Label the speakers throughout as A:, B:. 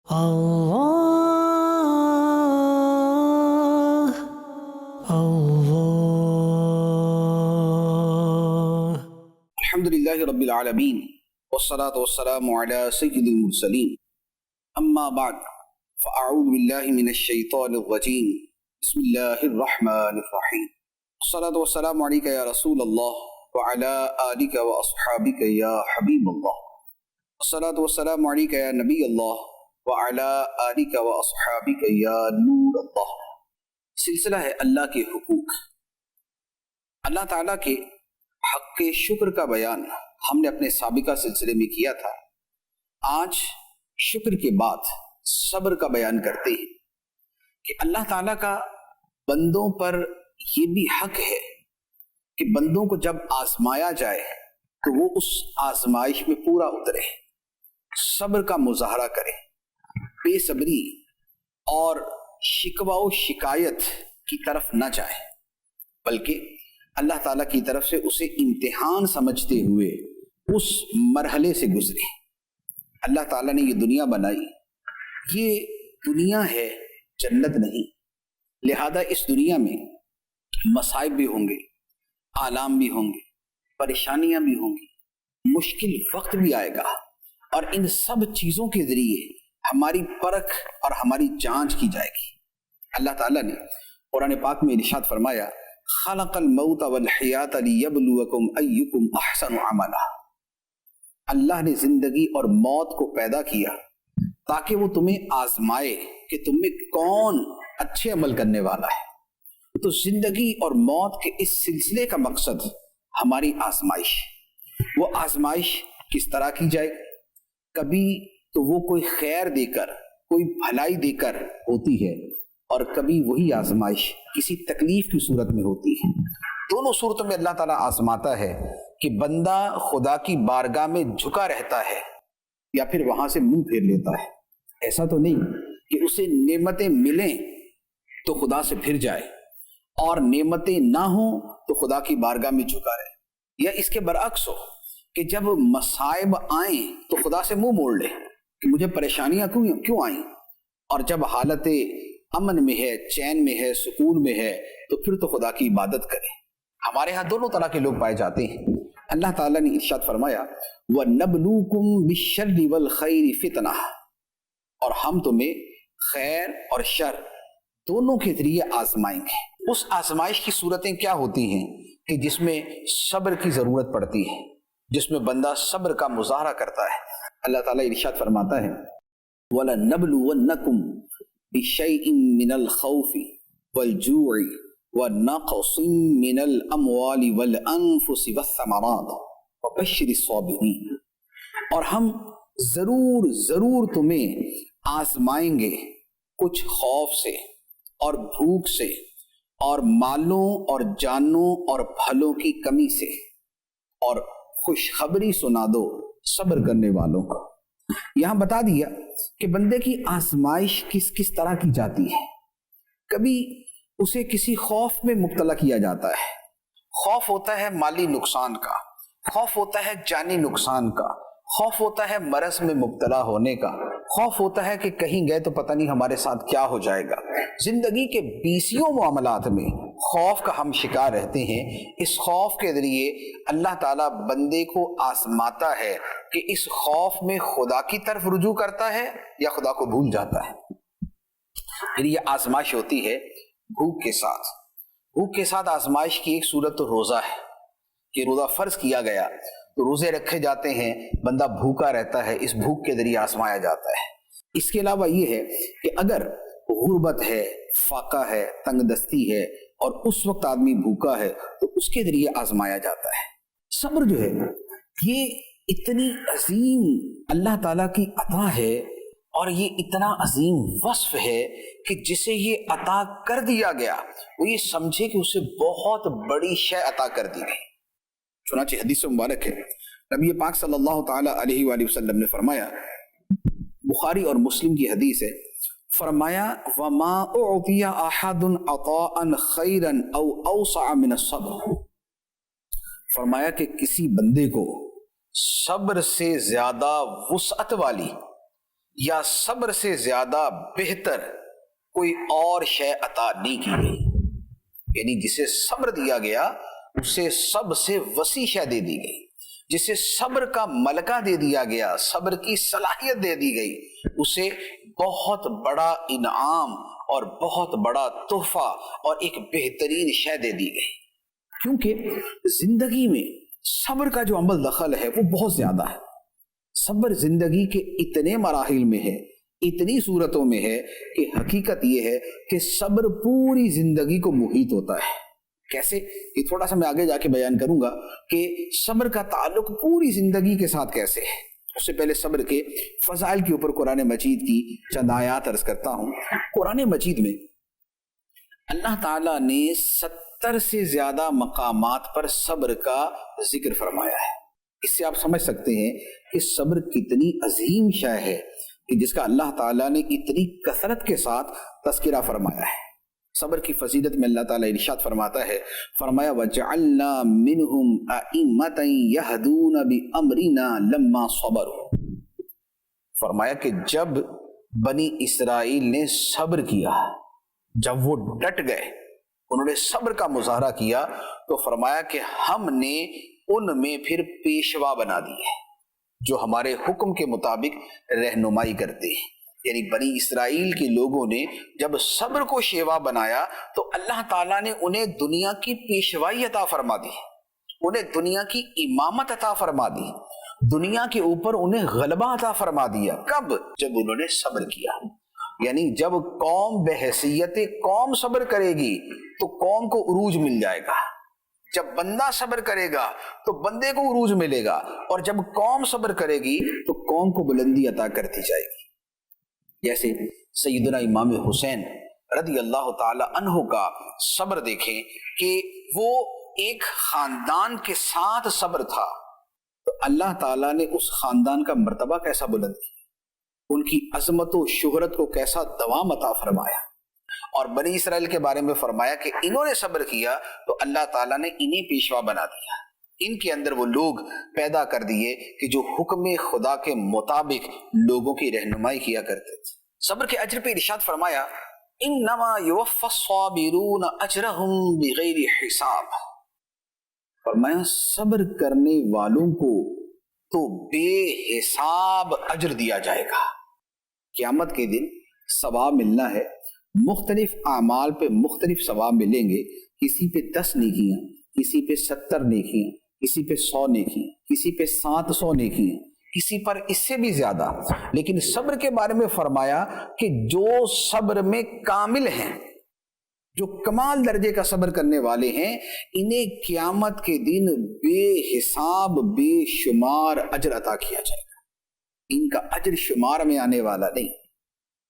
A: اللہ اللہ
B: الحمد للہ رب العالمین والصلاة والسلام علی سید المرسلین اما بعد فاعوذ باللہ من الشیطان الرجیم بسم اللہ الرحمن الرحیم الصلاة والسلام علیکہ یا رسول اللہ وعلی آلکہ واصحابکہ یا حبیب اللہ الصلاة والسلام علیکہ یا نبی اللہ وعلی آلکہ واصحابکہ یا نور اللہ۔ سلسلہ ہے اللہ کے حقوق۔ اللہ تعالیٰ کے حق کے شکر کا بیان ہم نے اپنے سابقہ سلسلے میں کیا تھا۔ آج شکر کے بعد صبر کا بیان کرتے ہیں کہ اللہ تعالیٰ کا بندوں پر یہ بھی حق ہے کہ بندوں کو جب آزمایا جائے تو وہ اس آزمائش میں پورا اترے، صبر کا مظاہرہ کرے، بے صبری اور شکوہ و شکایت کی طرف نہ جائے، بلکہ اللہ تعالیٰ کی طرف سے اسے امتحان سمجھتے ہوئے اس مرحلے سے گزرے۔ اللہ تعالیٰ نے یہ دنیا بنائی، یہ دنیا ہے، جنت نہیں، لہذا اس دنیا میں مصائب بھی ہوں گے، آلام بھی ہوں گے، پریشانیاں بھی ہوں گی، مشکل وقت بھی آئے گا، اور ان سب چیزوں کے ذریعے ہماری پرکھ اور ہماری جانچ کی جائے گی۔ اللہ تعالیٰ نے قرآن پاک میں ارشاد فرمایا، خلق الموت والحیات لیبلوکم ایکم احسن عملا۔ اللہ نے زندگی اور موت کو پیدا کیا تاکہ وہ تمہیں آزمائے کہ تم میں کون اچھے عمل کرنے والا ہے۔ تو زندگی اور موت کے اس سلسلے کا مقصد ہماری آزمائش۔ وہ آزمائش کس طرح کی جائے؟ کبھی تو وہ کوئی خیر دے کر، کوئی بھلائی دے کر ہوتی ہے، اور کبھی وہی آزمائش کسی تکلیف کی صورت میں ہوتی ہے۔ دونوں صورتوں میں اللہ تعالیٰ آزماتا ہے کہ بندہ خدا کی بارگاہ میں جھکا رہتا ہے یا پھر وہاں سے منہ پھیر لیتا ہے۔ ایسا تو نہیں کہ اسے نعمتیں ملیں تو خدا سے پھر جائے، اور نعمتیں نہ ہوں تو خدا کی بارگاہ میں جھکا رہے، یا اس کے برعکس ہو کہ جب مصائب آئیں تو خدا سے منہ موڑ لے کہ مجھے پریشانیاں کیوں آئیں، اور جب حالت امن میں ہے، چین میں ہے، سکون میں ہے، تو پھر تو خدا کی عبادت کرے۔ ہمارے ہاں دونوں طرح کے لوگ پائے جاتے ہیں۔ اللہ تعالیٰ نے ارشاد فرمایا، وَنَبْلُوكُمْ بِالشَّرِّ وَالْخَيْرِ فِتْنَةً، اور ہم تمہیں خیر اور شر دونوں کے ذریعے آزمائیں گے۔ اس آزمائش کی صورتیں کیا ہوتی ہیں کہ جس میں صبر کی ضرورت پڑتی ہے، جس میں بندہ صبر کا مظاہرہ کرتا ہے۔ اللہ تعالیٰ ارشاد فرماتا ہے، وَلَنَبْلُوَنَّكُمْ بِشَيْءٍ مِّنَ الْخَوْفِ وَالْجُوعِ وَنَقْصٍ مِّنَ الْأَمْوَالِ وَالْأَنفُسِ وَالثَّمَرَاتِ وَبَشِّرِ الصَّابِرِينَ، اور ہم ضرور تمہیں آزمائیں گے کچھ خوف سے اور بھوک سے اور مالوں اور جانوں اور پھلوں کی کمی سے، اور خوشخبری سنا دو صبر کرنے والوں کو۔ یہاں بتا دیا کہ بندے کی آزمائش کس طرح کی جاتی ہے۔ کبھی اسے کسی خوف میں مبتلا کیا جاتا ہے، خوف ہوتا ہے مالی نقصان کا، خوف ہوتا ہے جانی نقصان کا، خوف ہوتا ہے مرض میں مبتلا ہونے کا، خوف ہوتا ہے کہ کہیں گئے تو پتہ نہیں ہمارے ساتھ کیا ہو جائے گا۔ زندگی کے بیسیوں معاملات میں خوف کا ہم شکار رہتے ہیں۔ اس خوف کے ذریعے اللہ تعالیٰ بندے کو آزماتا ہے کہ اس خوف میں خدا کی طرف رجوع کرتا ہے یا خدا کو بھول جاتا ہے۔ پھر یہ آزمائش ہوتی ہے بھوک کے ساتھ۔ بھوک کے ساتھ آزمائش کی ایک صورت تو روزہ ہے کہ روزہ فرض کیا گیا تو روزے رکھے جاتے ہیں، بندہ بھوکا رہتا ہے، اس بھوک کے ذریعے آزمایا جاتا ہے۔ اس کے علاوہ یہ ہے کہ اگر غربت ہے، فاقہ ہے، تنگ دستی ہے، اور اس وقت آدمی بھوکا ہے تو اس کے ذریعے آزمایا جاتا ہے۔ صبر جو ہے یہ اتنی عظیم اللہ تعالیٰ کی عطا ہے، اور یہ اتنا عظیم وصف ہے کہ جسے یہ عطا کر دیا گیا وہ یہ سمجھے کہ اسے بہت بڑی شے عطا کر دی گئی۔ چنانچہ حدیث مبارک ہے، نبی پاک صلی اللہ تعالی علیہ وآلہ وسلم نے فرمایا، بخاری اور مسلم کی حدیث ہے، فرمایا وَمَا أُعْطِيَ أَحَدٌ عَطَاءً خَيْرًا أَوْ أَوْسَعَ مِنَ الصَّبْرِ، فرمایا کہ کسی بندے کو صبر سے زیادہ وسعت والی یا صبر سے زیادہ بہتر کوئی اور شے عطا نہیں کی گئی. یعنی جسے صبر دیا گیا اسے سب سے وسیع شے دے دی گئی. جسے صبر کا ملکہ دے دیا گیا، صبر کی صلاحیت دے دی گئی، اسے بہت بڑا انعام اور بہت بڑا تحفہ اور ایک بہترین شے دے دی گئی. کیونکہ زندگی میں صبر کا جو عمل دخل ہے وہ بہت زیادہ ہے. صبر زندگی کے اتنے مراحل میں ہے، اتنی صورتوں میں ہے کہ حقیقت یہ ہے کہ صبر پوری زندگی کو محیط ہوتا ہے. کیسے؟ یہ تھوڑا سا میں آگے جا کے بیان کروں گا کہ صبر کا تعلق پوری زندگی کے ساتھ کیسے ہے. اس سے پہلے صبر کے فضائل کے اوپر قرآن مجید کی چند آیات عرض کرتا ہوں. قرآن مجید میں اللہ تعالیٰ نے 70 سے زیادہ مقامات پر صبر کا ذکر فرمایا ہے. اس سے آپ سمجھ سکتے ہیں کہ صبر کتنی عظیم شے ہے کہ جس کا اللہ تعالیٰ نے اتنی کثرت کے ساتھ تذکرہ فرمایا ہے. صبر کی فضیلت میں اللہ تعالیٰ ارشاد فرماتا ہے، فرمایا وَجَعَلْنَا مِنْهُمْ أَئِمَّةً يَهْدُونَ بِأَمْرِنَا لَمَّا صَبَرُوا. فرمایا کہ جب بنی اسرائیل نے صبر کیا، جب وہ ڈٹ گئے، انہوں نے صبر کا مظاہرہ کیا، تو فرمایا کہ ہم نے ان میں پھر پیشوا بنا دیے جو ہمارے حکم کے مطابق رہنمائی کرتے ہیں. یعنی بنی اسرائیل کے لوگوں نے جب صبر کو شیوا بنایا تو اللہ تعالیٰ نے انہیں دنیا کی پیشوائی عطا فرما دی، انہیں دنیا کی امامت عطا فرما دی، دنیا کے اوپر انہیں غلبہ عطا فرما دیا. کب؟ جب انہوں نے صبر کیا. یعنی جب قوم بحیثیت قوم صبر کرے گی تو قوم کو عروج مل جائے گا. جب بندہ صبر کرے گا تو بندے کو عروج ملے گا، اور جب قوم صبر کرے گی تو قوم کو بلندی عطا کرتی جائے گی. جیسے سیدنا امام حسین رضی اللہ تعالی عنہ کا صبر دیکھیں کہ وہ ایک خاندان کے ساتھ صبر تھا، تو اللہ تعالیٰ نے اس خاندان کا مرتبہ کیسا بلند کیا، ان کی عظمت و شہرت کو کیسا دوام عطا فرمایا. اور بنی اسرائیل کے بارے میں فرمایا کہ انہوں نے صبر کیا تو اللہ تعالیٰ نے انہیں پیشوا بنا دیا. ان کے اندر وہ لوگ پیدا کر دیے کہ جو حکم خدا کے مطابق لوگوں کی رہنمائی کیا کرتے تھے. صبر کے اجر پہ ارشاد فرمایا انما یوفی الصابرون اجرہم بغیر حساب. فرمایا صبر کرنے والوں کو تو بے حساب اجر دیا جائے گا. قیامت کے دن ثواب ملنا ہے، مختلف اعمال پہ مختلف ثواب ملیں گے. کسی پہ 10 نیکیاں، کسی پہ 70 نیکیاں، کسی پہ 100 نیکیاں، کسی پہ 700 نیکیاں، کسی پر اس سے بھی زیادہ. لیکن صبر کے بارے میں فرمایا کہ جو صبر میں کامل ہیں، جو کمال درجے کا صبر کرنے والے ہیں، انہیں قیامت کے دن بے حساب بے شمار اجر عطا کیا جائے گا. ان کا اجر شمار میں آنے والا نہیں.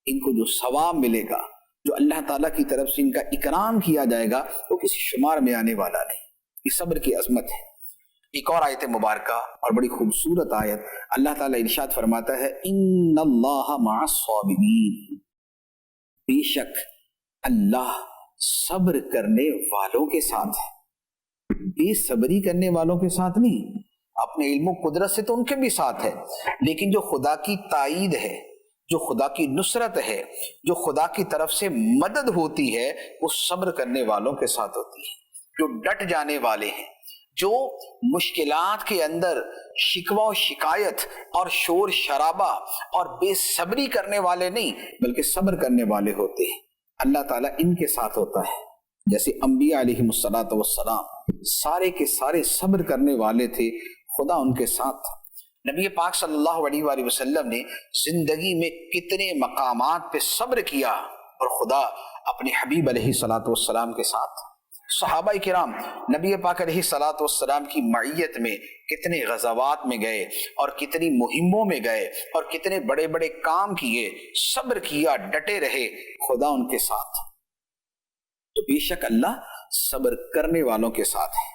B: ان کو جو ثواب ملے گا، جو اللہ تعالیٰ کی طرف سے ان کا اکرام کیا جائے گا، وہ کسی شمار میں آنے والا نہیں. یہ صبر کی عظمت ہے. ایک اور آیت مبارکہ اور بڑی خوبصورت آیت، اللہ تعالیٰ ارشاد فرماتا ہے ان اللہ مع الصابرین. بے شک اللہ صبر کرنے والوں کے ساتھ ہے. بے صبری کرنے والوں کے ساتھ نہیں. اپنے علم و قدرت سے تو ان کے بھی ساتھ ہے، لیکن جو خدا کی تائید ہے، جو خدا کی نصرت ہے، جو خدا کی طرف سے مدد ہوتی ہے، وہ صبر کرنے والوں کے ساتھ ہوتی ہے. جو ڈٹ جانے والے ہیں، جو مشکلات کے اندر شکوہ و شکایت اور شور شرابہ اور بے صبری کرنے والے نہیں بلکہ صبر کرنے والے ہوتے ہیں، اللہ تعالیٰ ان کے ساتھ ہوتا ہے. جیسے انبیاء علیہ السلام سارے کے سارے صبر کرنے والے تھے، خدا ان کے ساتھ تھا. نبی پاک صلی اللہ علیہ وآلہ وسلم نے زندگی میں کتنے مقامات پہ صبر کیا اور خدا اپنے حبیب علیہ السلام کے ساتھ. صحابہ کرام نبی پاک علیہ السلام کی معیت میں کتنے غزوات میں گئے اور کتنی مہموں میں گئے اور کتنے بڑے بڑے کام کیے، صبر کیا، ڈٹے رہے، خدا ان کے ساتھ. تو بے شک اللہ صبر کرنے والوں کے ساتھ ہے.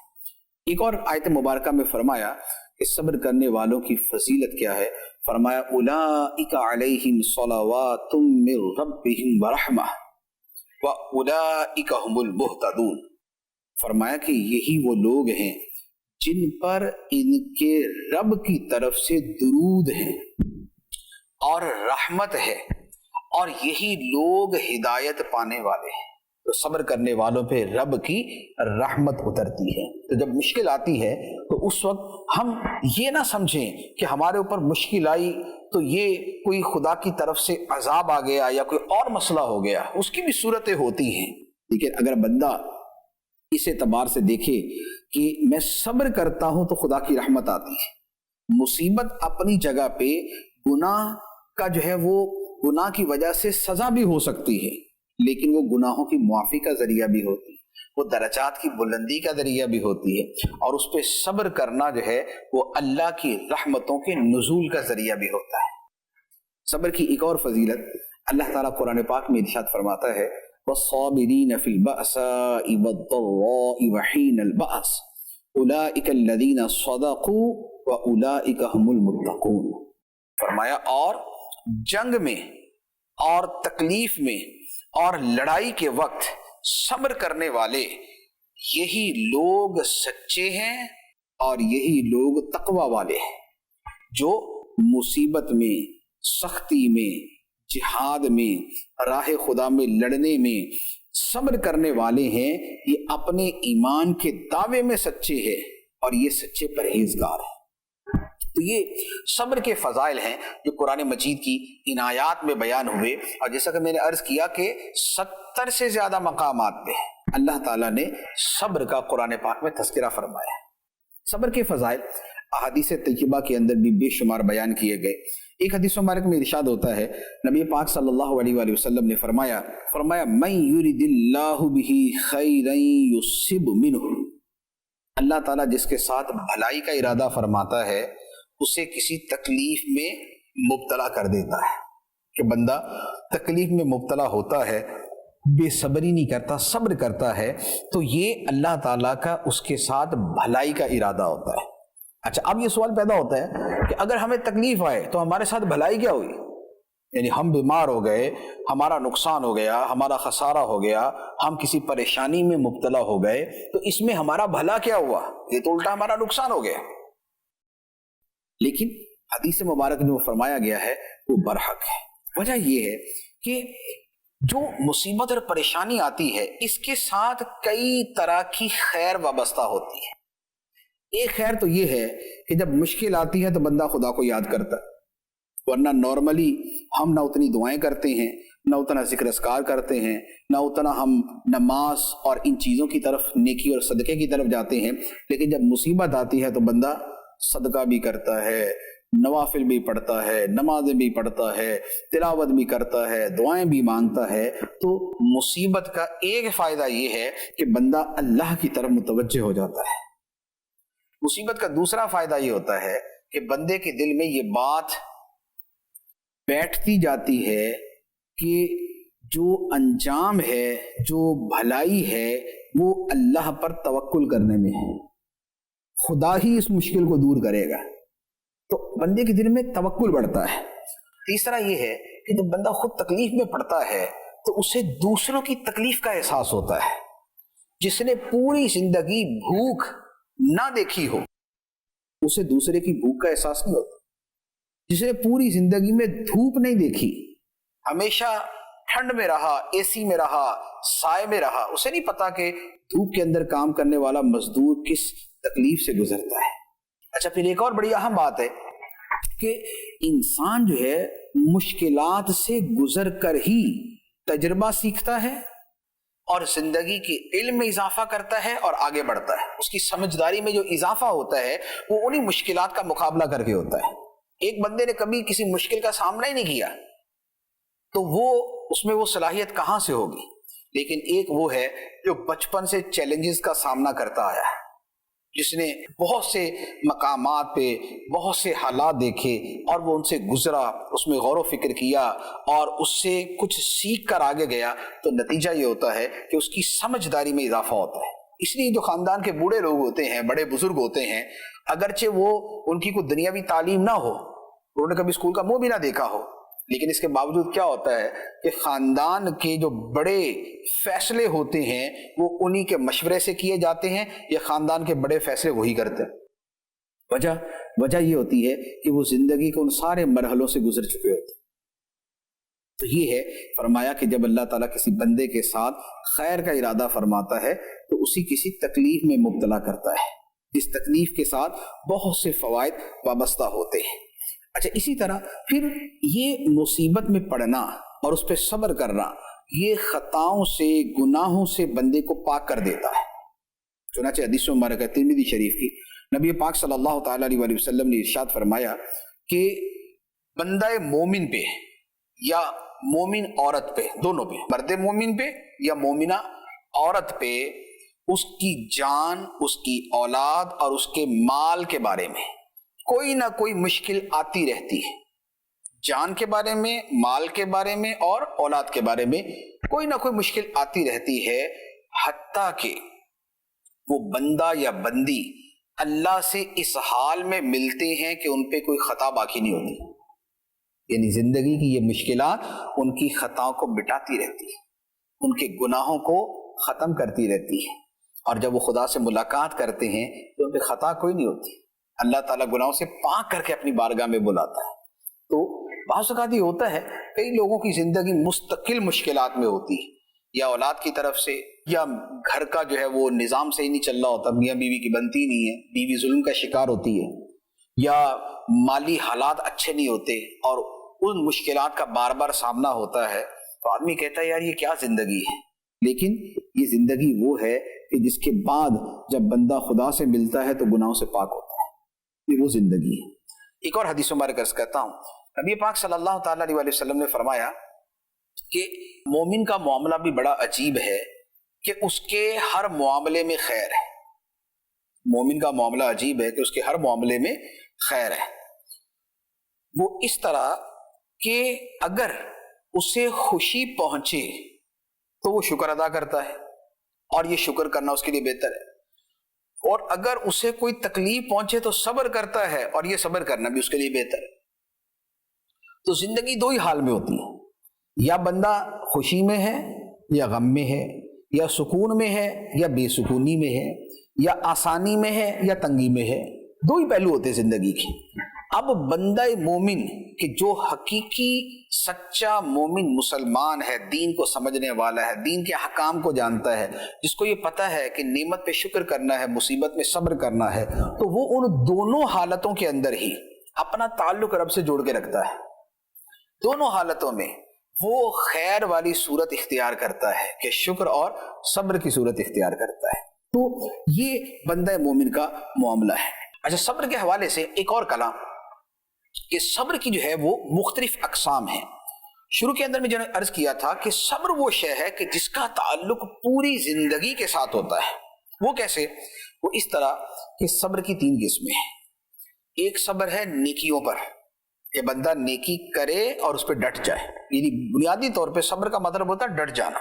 B: ایک اور آیت مبارکہ میں فرمایا کہ صبر کرنے والوں کی فضیلت کیا ہے. فرمایا اولئک علیہم صلوات من ربہم ورحمہ واولئک هم المہتدون. فرمایا کہ یہی وہ لوگ ہیں جن پر ان کے رب کی طرف سے درود ہیں اور رحمت ہے، اور یہی لوگ ہدایت پانے والے ہیں۔ تو صبر کرنے والوں پہ رب کی رحمت اترتی ہے۔ تو جب مشکل آتی ہے تو اس وقت ہم یہ نہ سمجھیں کہ ہمارے اوپر مشکل آئی تو یہ کوئی خدا کی طرف سے عذاب آ گیا یا کوئی اور مسئلہ ہو گیا، اس کی بھی صورتیں ہوتی ہیں۔ لیکن اگر بندہ اس اعتبار سے دیکھے کہ میں صبر کرتا ہوں تو خدا کی رحمت آتی ہے۔ مصیبت اپنی جگہ پہ گناہ کا جو ہے وہ گناہ کی وجہ سے سزا بھی ہو سکتی ہے، لیکن وہ گناہوں کی معافی کا ذریعہ بھی ہوتی ہے، وہ درجات کی بلندی کا ذریعہ بھی ہوتی ہے، اور اس پہ صبر کرنا جو ہے وہ اللہ کی رحمتوں کے نزول کا ذریعہ بھی ہوتا ہے۔ صبر کی ایک اور فضیلت اللہ تعالیٰ قرآن پاک میں ارشاد فرماتا ہے وَالصَّابِرِينَ فِي الْبَأْسَاءِ وَالضَّرَّاءِ وَحِينَ الْبَأْسِ أُولَئِكَ الَّذِينَ صَدَقُوا وَأُولَئِكَ هُمُ الْمُتَّقُونَ۔ فرمایا اور جنگ میں اور تکلیف میں اور لڑائی کے وقت صبر کرنے والے یہی لوگ سچے ہیں اور یہی لوگ تقوی والے ہیں۔ جو مصیبت میں، سختی میں، جہاد میں، راہ خدا میں لڑنے میں صبر کرنے والے ہیں، یہ اپنے ایمان کے دعوے میں سچے ہیں اور یہ سچے پرہیزگار ہیں۔ تو یہ صبر کے فضائل ہیں جو قرآن مجید کی ان آیات میں بیان ہوئے، اور جیسا کہ میں نے عرض کیا کہ 70 سے زیادہ مقامات پہ اللہ تعالیٰ نے صبر کا قرآن پاک میں تذکرہ فرمایا ہے۔ صبر کے فضائل احادیث طیبہ کے اندر بھی بے شمار بیان کیے گئے۔ ایک حدیث مبارک میں ارشاد ہوتا ہے، نبی پاک صلی اللہ علیہ وآلہ وسلم نے فرمایا من یرد اللہ بہ خیرا یصب منہ، اللہ تعالیٰ جس کے ساتھ بھلائی کا ارادہ فرماتا ہے اسے کسی تکلیف میں مبتلا کر دیتا ہے۔ کہ بندہ تکلیف میں مبتلا ہوتا ہے، بے صبری نہیں کرتا، صبر کرتا ہے، تو یہ اللہ تعالیٰ کا اس کے ساتھ بھلائی کا ارادہ ہوتا ہے۔ اچھا، اب یہ سوال پیدا ہوتا ہے کہ اگر ہمیں تکلیف آئے تو ہمارے ساتھ بھلائی کیا ہوئی؟ یعنی ہم بیمار ہو گئے، ہمارا نقصان ہو گیا، ہمارا خسارہ ہو گیا، ہم کسی پریشانی میں مبتلا ہو گئے، تو اس میں ہمارا بھلا کیا ہوا؟ یہ تو الٹا ہمارا نقصان ہو گیا۔ لیکن حدیث مبارک میں وہ فرمایا گیا ہے وہ برحق ہے۔ وجہ یہ ہے کہ جو مصیبت اور پریشانی آتی ہے اس کے ساتھ کئی طرح کی خیر وابستہ ہوتی ہے۔ ایک خیر تو یہ ہے کہ جب مشکل آتی ہے تو بندہ خدا کو یاد کرتا ہے، ورنہ نارملی ہم نہ اتنی دعائیں کرتے ہیں، نہ اتنا ذکر اذکار کرتے ہیں، نہ اتنا ہم نماز اور ان چیزوں کی طرف، نیکی اور صدقے کی طرف جاتے ہیں۔ لیکن جب مصیبت آتی ہے تو بندہ صدقہ بھی کرتا ہے، نوافل بھی پڑھتا ہے، نمازیں بھی پڑھتا ہے، تلاوت بھی کرتا ہے، دعائیں بھی مانگتا ہے۔ تو مصیبت کا ایک فائدہ یہ ہے کہ بندہ اللہ کی طرف متوجہ ہو جاتا ہے۔ مصیبت کا دوسرا فائدہ یہ ہوتا ہے کہ بندے کے دل میں یہ بات بیٹھتی جاتی ہے کہ جو انجام ہے، جو بھلائی ہے، وہ اللہ پر توکل کرنے میں ہے، خدا ہی اس مشکل کو دور کرے گا، تو بندے کے دل میں توکل بڑھتا ہے۔ تیسرا یہ ہے کہ جب بندہ خود تکلیف میں پڑتا ہے تو اسے دوسروں کی تکلیف کا احساس ہوتا ہے۔ جس نے پوری زندگی بھوک نہ دیکھی ہو اسے دوسرے کی بھوک کا احساس نہیں ہوتا۔ جس نے پوری زندگی میں دھوپ نہیں دیکھی، ہمیشہ ٹھنڈ میں رہا، اے سی میں رہا، سائے میں رہا، اسے نہیں پتا کہ دھوپ کے اندر کام کرنے والا مزدور کس تکلیف سے گزرتا ہے۔ اچھا، پھر ایک اور بڑی اہم بات ہے کہ انسان جو ہے مشکلات سے گزر کر ہی تجربہ سیکھتا ہے اور زندگی کے علم میں اضافہ کرتا ہے اور آگے بڑھتا ہے۔ اس کی سمجھداری میں جو اضافہ ہوتا ہے وہ انہی مشکلات کا مقابلہ کر کے ہوتا ہے۔ ایک بندے نے کبھی کسی مشکل کا سامنا ہی نہیں کیا تو وہ اس میں وہ صلاحیت کہاں سے ہوگی؟ لیکن ایک وہ ہے جو بچپن سے چیلنجز کا سامنا کرتا آیا ہے، جس نے بہت سے مقامات پہ بہت سے حالات دیکھے اور وہ ان سے گزرا، اس میں غور و فکر کیا اور اس سے کچھ سیکھ کر آگے گیا، تو نتیجہ یہ ہوتا ہے کہ اس کی سمجھداری میں اضافہ ہوتا ہے۔ اس لیے جو خاندان کے بوڑھے لوگ ہوتے ہیں، بڑے بزرگ ہوتے ہیں، اگرچہ وہ ان کی کوئی دنیاوی تعلیم نہ ہو، انہوں نے کبھی اسکول کا منہ بھی نہ دیکھا ہو، لیکن اس کے باوجود کیا ہوتا ہے کہ خاندان کے جو بڑے فیصلے ہوتے ہیں وہ انہی کے مشورے سے کیے جاتے ہیں، یا خاندان کے بڑے فیصلے وہی کرتے ہیں۔ وجہ وجہ یہ ہوتی ہے کہ وہ زندگی کے ان سارے مرحلوں سے گزر چکے ہوتے ہیں۔ تو یہ ہے فرمایا کہ جب اللہ تعالیٰ کسی بندے کے ساتھ خیر کا ارادہ فرماتا ہے تو اسی کسی تکلیف میں مبتلا کرتا ہے، جس تکلیف کے ساتھ بہت سے فوائد وابستہ ہوتے ہیں۔ اچھا، اسی طرح پھر یہ مصیبت میں پڑنا اور اس پہ صبر کرنا، یہ خطاؤں سے، گناہوں سے بندے کو پاک کر دیتا ہے۔ چنانچہ حدیث مبارکہ ترمذی شریف کی نبی پاک صلی اللہ تعالیٰ علیہ وسلم نے ارشاد فرمایا کہ بندہ مومن پہ یا مومن عورت پہ، دونوں پہ، مرد مومن پہ یا مومنہ عورت پہ، اس کی جان، اس کی اولاد اور اس کے مال کے بارے میں کوئی نہ کوئی مشکل آتی رہتی ہے۔ جان کے بارے میں، مال کے بارے میں اور اولاد کے بارے میں کوئی نہ کوئی مشکل آتی رہتی ہے، حتیٰ کہ وہ بندہ یا بندی اللہ سے اس حال میں ملتے ہیں کہ ان پہ کوئی خطا باقی نہیں ہوتی۔ یعنی زندگی کی یہ مشکلات ان کی خطاؤں کو مٹاتی رہتی ہے، ان کے گناہوں کو ختم کرتی رہتی ہے، اور جب وہ خدا سے ملاقات کرتے ہیں تو ان پہ خطا کوئی نہیں ہوتی۔ اللہ تعالیٰ گناہوں سے پاک کر کے اپنی بارگاہ میں بلاتا ہے۔ تو بعض اوقات یہ ہوتا ہے، کئی لوگوں کی زندگی مستقل مشکلات میں ہوتی ہے، یا اولاد کی طرف سے، یا گھر کا جو ہے وہ نظام صحیح نہیں چل رہا ہوتا، میاں بیوی کی بنتی نہیں ہے، بیوی ظلم کا شکار ہوتی ہے، یا مالی حالات اچھے نہیں ہوتے اور ان مشکلات کا بار بار سامنا ہوتا ہے، تو آدمی کہتا ہے یار یہ کیا زندگی ہے۔ لیکن یہ زندگی وہ ہے کہ جس کے بعد جب بندہ خدا سے ملتا ہے تو گناہوں سے پاک ہوتا ہے، یہ وہ زندگی ہے۔ ایک اور حدیث مبارک عرض کرتا ہوں، نبی پاک صلی اللہ تعالیٰ علیہ وسلم نے فرمایا کہ مومن کا معاملہ بھی بڑا عجیب ہے کہ اس کے ہر معاملے میں خیر ہے۔ مومن کا معاملہ عجیب ہے کہ اس کے ہر معاملے میں خیر ہے۔ وہ اس طرح کہ اگر اسے خوشی پہنچے تو وہ شکر ادا کرتا ہے، اور یہ شکر کرنا اس کے لیے بہتر ہے، اور اگر اسے کوئی تکلیف پہنچے تو صبر کرتا ہے، اور یہ صبر کرنا بھی اس کے لیے بہتر ہے۔ تو زندگی دو ہی حال میں ہوتی ہے، یا بندہ خوشی میں ہے یا غم میں ہے، یا سکون میں ہے یا بے سکونی میں ہے، یا آسانی میں ہے یا تنگی میں ہے، دو ہی پہلو ہوتے ہیں زندگی کے۔ اب بندہ مومن کہ جو حقیقی سچا مومن مسلمان ہے، دین کو سمجھنے والا ہے، دین کے احکام کو جانتا ہے، جس کو یہ پتہ ہے کہ نعمت پہ شکر کرنا ہے، مصیبت میں صبر کرنا ہے، تو وہ ان دونوں حالتوں کے اندر ہی اپنا تعلق رب سے جوڑ کے رکھتا ہے۔ دونوں حالتوں میں وہ خیر والی صورت اختیار کرتا ہے کہ شکر اور صبر کی صورت اختیار کرتا ہے۔ تو یہ بندہ مومن کا معاملہ ہے۔ اچھا، صبر کے حوالے سے ایک اور کلام کہ صبر کی جو ہے وہ مختلف اقسام ہیں۔ شروع کے اندر میں جو نے عرض کیا تھا کہ صبر وہ شے ہے کہ جس کا تعلق پوری زندگی کے ساتھ ہوتا ہے۔ وہ کیسے؟ وہ اس طرح کہ صبر کی تین قسمیں ہیں۔ ایک صبر ہے نیکیوں پر، کہ بندہ نیکی کرے اور اس پہ ڈٹ جائے، یعنی بنیادی طور پہ صبر کا مطلب ہوتا ہے ڈٹ جانا۔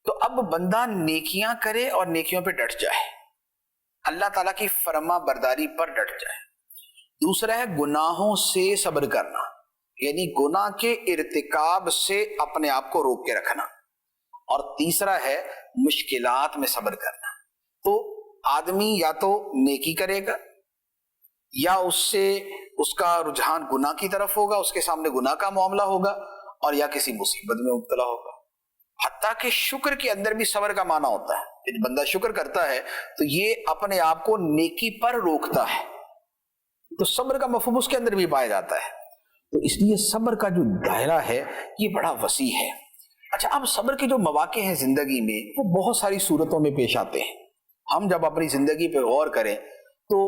B: تو اب بندہ نیکیاں کرے اور نیکیوں پہ ڈٹ جائے، اللہ تعالیٰ کی فرما برداری پر ڈٹ جائے۔ دوسرا ہے گناہوں سے صبر کرنا، یعنی گناہ کے ارتکاب سے اپنے آپ کو روک کے رکھنا۔ اور تیسرا ہے مشکلات میں صبر کرنا۔ تو آدمی یا تو نیکی کرے گا، یا اس کا رجحان گناہ کی طرف ہوگا، اس کے سامنے گناہ کا معاملہ ہوگا، اور یا کسی مصیبت میں مبتلا ہوگا۔ حتیٰ کہ شکر کے اندر بھی صبر کا معنی ہوتا ہے۔ جب بندہ شکر کرتا ہے تو یہ اپنے آپ کو نیکی پر روکتا ہے، تو صبر کا مفہوم اس کے اندر بھی پایا جاتا ہے۔ تو اس لیے صبر کا جو دائرہ ہے یہ بڑا وسیع ہے۔ اچھا، اب صبر کے جو مواقع ہیں زندگی میں وہ بہت ساری صورتوں میں پیش آتے ہیں۔ ہم جب اپنی زندگی پہ غور کریں تو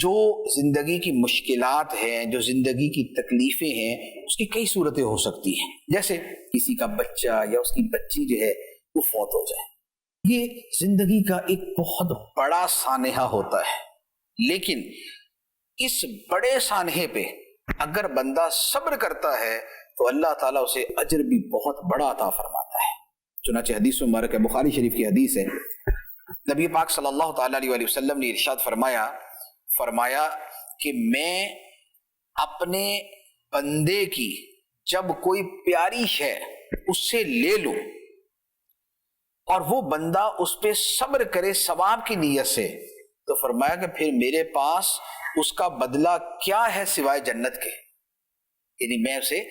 B: جو زندگی کی مشکلات ہیں، جو زندگی کی تکلیفیں ہیں، اس کی کئی صورتیں ہو سکتی ہیں۔ جیسے کسی کا بچہ یا اس کی بچی جو ہے وہ فوت ہو جائے، یہ زندگی کا ایک بہت بڑا سانحہ ہوتا ہے، لیکن اس بڑے سانحے پہ اگر بندہ صبر کرتا ہے تو اللہ تعالیٰ اسے اجر بھی بہت بڑا عطا فرماتا ہے۔ چنانچہ حدیث مبارک ہے، بخاری شریف کی حدیث ہے، نبی پاک صلی اللہ تعالیٰ علیہ وسلم نے ارشاد فرمایا کہ میں اپنے بندے کی جب کوئی پیاری شے اس سے لے لوں اور وہ بندہ اس پہ صبر کرے ثواب کی نیت سے، تو فرمایا کہ پھر میرے پاس اس کا بدلہ کیا ہے سوائے جنت کے، یعنی میں اسے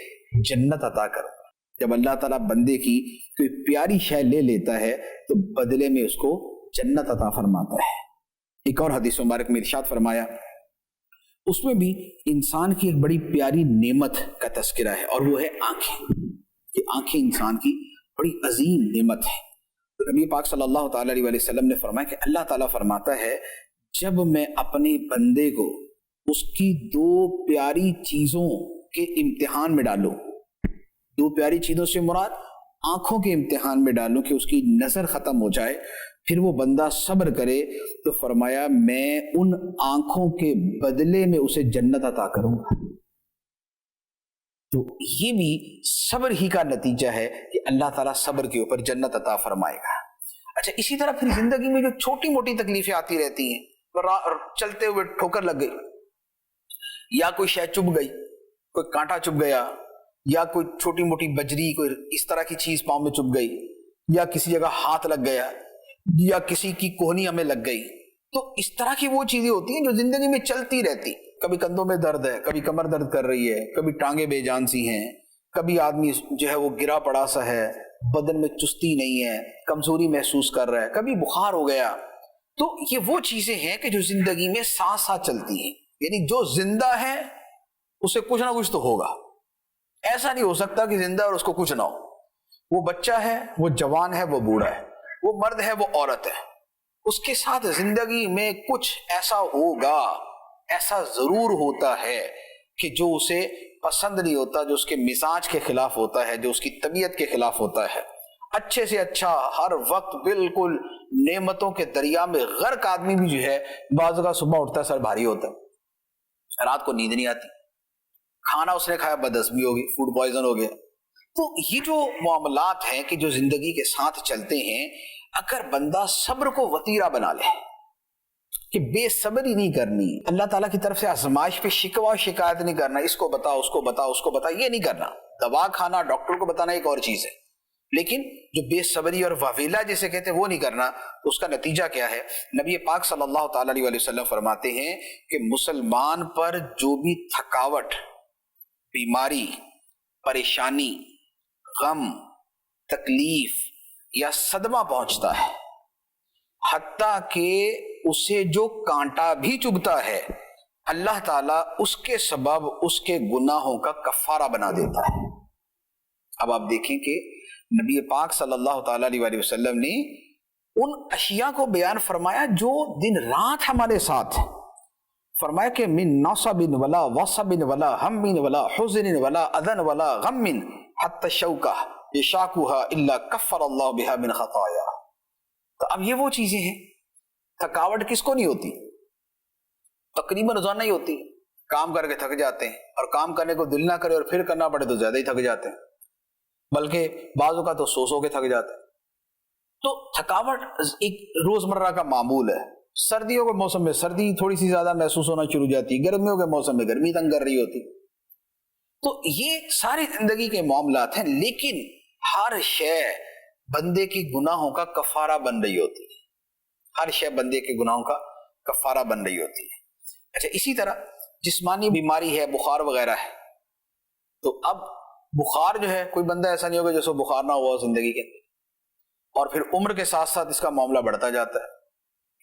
B: جنت عطا کروں گا۔ جب اللہ تعالیٰ بندے کی کوئی پیاری شے لے لیتا ہے تو بدلے میں اس کو جنت عطا فرماتا ہے۔ ایک اور حدیث مبارک میں ارشاد فرمایا، اس میں بھی انسان کی ایک بڑی پیاری نعمت کا تذکرہ ہے، اور وہ ہے آنکھیں۔ یہ آنکھیں انسان کی بڑی عظیم نعمت ہے۔ تو نبی پاک صلی اللہ تعالیٰ علیہ وسلم نے فرمایا کہ اللہ تعالیٰ فرماتا ہے جب میں اپنے بندے کو اس کی دو پیاری چیزوں کے امتحان میں ڈالوں، دو پیاری چیزوں سے مراد آنکھوں کے امتحان میں ڈالوں کہ اس کی نظر ختم ہو جائے، پھر وہ بندہ صبر کرے، تو فرمایا میں ان آنکھوں کے بدلے میں اسے جنت عطا کروں گا۔ تو یہ بھی صبر ہی کا نتیجہ ہے کہ اللہ تعالیٰ صبر کے اوپر جنت عطا فرمائے گا۔ اچھا، اسی طرح پھر زندگی میں جو چھوٹی موٹی تکلیفیں آتی رہتی ہیں، چلتے ہوئے ٹھوکر لگ گئی، یا کوئی شے چبھ گئی، کوئی کانٹا چبھ گیا، یا کوئی چھوٹی موٹی بجری کوئی اس طرح کی چیز پاؤں میں چبھ گئی، یا کسی جگہ ہاتھ لگ گیا، یا کسی کی کوہنی ہمیں لگ گئی، تو اس طرح کی وہ چیزیں ہوتی ہیں جو زندگی میں چلتی رہتی۔ کبھی کندھوں میں درد ہے، کبھی کمر درد کر رہی ہے، کبھی ٹانگیں بے جان سی ہیں، کبھی آدمی جو ہے وہ گرا پڑا سا ہے، بدن میں چستی نہیں ہے، کمزوری محسوس کر رہا ہے، کبھی بخار ہو گیا۔ تو یہ وہ چیزیں ہیں کہ جو زندگی میں ساتھ ساتھ چلتی ہیں، یعنی جو زندہ ہے اسے کچھ نہ کچھ تو ہوگا۔ ایسا نہیں ہو سکتا کہ زندہ اور اس کو کچھ نہ ہو۔ وہ بچہ ہے، وہ جوان ہے، وہ بوڑھا ہے، وہ مرد ہے، وہ عورت ہے، اس کے ساتھ زندگی میں کچھ ایسا ہوگا، ایسا ضرور ہوتا ہے کہ جو اسے پسند نہیں ہوتا، جو اس کے مزاج کے خلاف ہوتا ہے، جو اس کی طبیعت کے خلاف ہوتا ہے۔ اچھے سے اچھا ہر وقت بالکل نعمتوں کے دریا میں غرق آدمی بھی جو ہے بعض کا صبح اٹھتا ہے سر بھاری ہوتا ہے، رات کو نیند نہیں آتی، کھانا اس نے کھایا بدہضمی ہو گئی، فوڈ پوائزن ہو گیا۔ تو یہ جو معاملات ہیں کہ جو زندگی کے ساتھ چلتے ہیں، اگر بندہ صبر کو وتیرہ بنا لے کہ بے صبری نہیں کرنی، اللہ تعالیٰ کی طرف سے آزمائش پہ شکوہ و شکایت نہیں کرنا، اس کو بتا، اس کو بتا، اس کو بتا، یہ نہیں کرنا، دوا کھانا، ڈاکٹر کو بتانا ایک اور چیز ہے، لیکن جو بے صبری اور واویلا جسے کہتے ہیں وہ نہیں کرنا، تو اس کا نتیجہ کیا ہے؟ نبی پاک صلی اللہ تعالیٰ علیہ وسلم فرماتے ہیں کہ مسلمان پر جو بھی تھکاوٹ، بیماری، پریشانی، غم، تکلیف یا صدمہ پہنچتا ہے، حتیٰ کہ اسے جو کانٹا بھی چبھتا ہے، اللہ تعالیٰ اس کے سبب اس کے گناہوں کا کفارہ بنا دیتا ہے۔ اب آپ دیکھیں کہ نبی پاک صلی اللہ تعالیٰ علیہ وسلم نے ان اشیاء کو بیان فرمایا جو دن رات ہمارے ساتھ ہیں۔ فرمایا کہ من نصب ولا وصب ولا ہم ولا حزن ولا اذن ولا غم حتی الشوکہ یشاکوہا الا کفر اللہ بہا من خطایا۔ تو اب یہ وہ چیزیں ہیں، تھکاوٹ کس کو نہیں ہوتی؟ تقریباً روزانہ ہی ہوتی، کام کر کے تھک جاتے ہیں، اور کام کرنے کو دل نہ کرے اور پھر کرنا پڑے تو زیادہ ہی تھک جاتے ہیں، بلکہ بعضوں کا تو سو کے تھک جاتے ہیں۔ تو تھکاوٹ ایک روزمرہ کا معمول ہے۔ سردیوں کے موسم میں سردی تھوڑی سی زیادہ محسوس ہونا شروع ہو جاتی ہے، گرمیوں کے موسم میں گرمی تنگ کر رہی ہوتی۔ تو یہ ساری زندگی کے معاملات ہیں، لیکن ہر شے بندے کی گناہوں کا کفارہ بن رہی ہوتی ہے، ہر شے بندے کے گناہوں کا کفارہ بن رہی ہوتی ہے۔ اچھا، اسی طرح جسمانی بیماری ہے، بخار وغیرہ ہے، تو اب بخار جو ہے، کوئی بندہ ایسا نہیں ہوگا جیسے بخار نہ ہوا زندگی کے، اور پھر عمر کے ساتھ ساتھ اس کا معاملہ بڑھتا جاتا ہے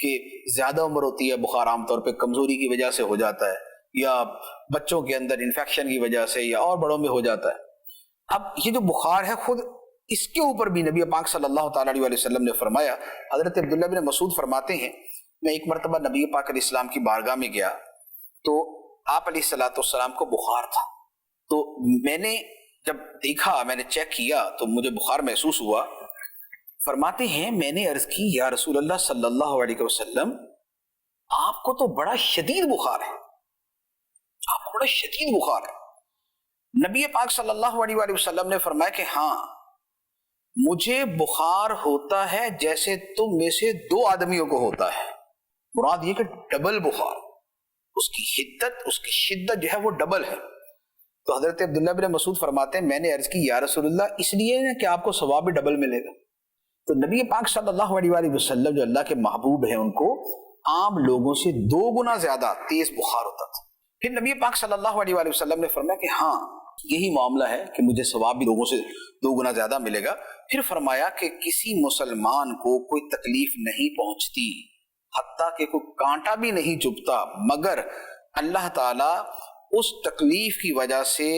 B: کہ زیادہ عمر ہوتی ہے، بخار عام طور پہ کمزوری کی وجہ سے ہو جاتا ہے، یا بچوں کے اندر انفیکشن کی وجہ سے، یا اور بڑوں میں ہو جاتا ہے۔ اب یہ جو بخار ہے، خود اس کے اوپر بھی نبی پاک صلی اللہ تعالیٰ علیہ وسلم نے فرمایا۔ حضرت عبداللہ بن مسعود فرماتے ہیں، میں ایک مرتبہ نبی پاک علیہ السلام کی بارگاہ میں گیا تو آپ علیہ السلام کو بخار تھا، تو میں نے جب دیکھا، میں نے چیک کیا تو مجھے بخار محسوس ہوا۔ فرماتے ہیں میں نے عرض کی، یا رسول اللہ صلی اللہ علیہ وسلم، آپ کو تو بڑا شدید بخار ہے، آپ کو بڑا شدید بخار ہے۔ نبی پاک صلی اللہ علیہ وسلم نے فرمایا کہ ہاں، مجھے بخار ہوتا ہے جیسے تم میں سے دو آدمیوں کو ہوتا ہے۔ مراد یہ کہ ڈبل بخار، اس کی شدت جو ہے وہ ڈبل ہے۔ تو حضرت عبداللہ بن مسعود فرماتے ہیں میں نے عرض کی، یا رسول اللہ، اس لیے کہ آپ کو ثواب بھی ڈبل ملے گا۔ تو نبی پاک صلی اللہ علیہ وسلم جو اللہ کے محبوب ہیں، ان کو عام لوگوں سے 2 گنا زیادہ تیز بخار ہوتا تھا۔ پھر نبی پاک صلی اللہ علیہ وآلہ وسلم نے فرمایا کہ ہاں یہی معاملہ ہے کہ مجھے ثواب بھی لوگوں سے 2 گنا زیادہ ملے گا۔ پھر فرمایا کہ کسی مسلمان کو کوئی تکلیف نہیں پہنچتی، حتیٰ کہ کوئی کانٹا بھی نہیں چبھتا، مگر اللہ تعالیٰ اس تکلیف کی وجہ سے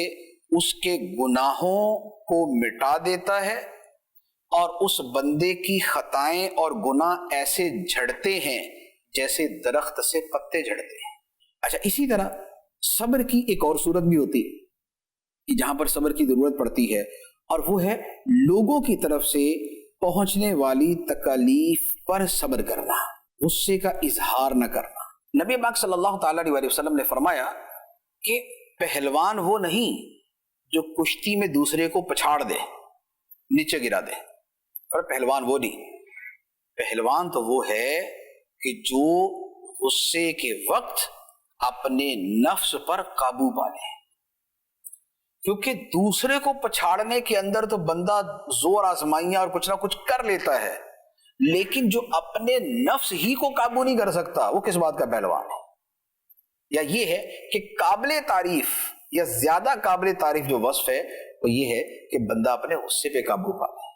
B: اس کے گناہوں کو مٹا دیتا ہے، اور اس بندے کی خطائیں اور گناہ ایسے جھڑتے ہیں جیسے درخت سے پتے جھڑتے ہیں۔ اچھا، اسی طرح صبر کی ایک اور صورت بھی ہوتی ہے کہ جہاں پر صبر کی ضرورت پڑتی ہے، اور وہ ہے لوگوں کی طرف سے پہنچنے والی تکالیف پر صبر کرنا، غصے کا اظہار نہ کرنا۔ نبی پاک صلی اللہ تعالی علیہ وسلم نے فرمایا کہ پہلوان وہ نہیں جو کشتی میں دوسرے کو پچھاڑ دے، نیچے گرا دے، اور پہلوان وہ نہیں۔ پہلوان تو وہ ہے کہ جو غصے کے وقت اپنے نفس پر قابو پا لے، کیونکہ دوسرے کو پچھاڑنے کے اندر تو بندہ زور آزمائیاں اور کچھ نہ کچھ کر لیتا ہے، لیکن جو اپنے نفس ہی کو قابو نہیں کر سکتا وہ کس بات کا پہلوان ہے؟ یا یہ ہے کہ قابل تعریف یا زیادہ قابل تعریف جو وصف ہے وہ یہ ہے کہ بندہ اپنے غصے پہ قابو پا لے،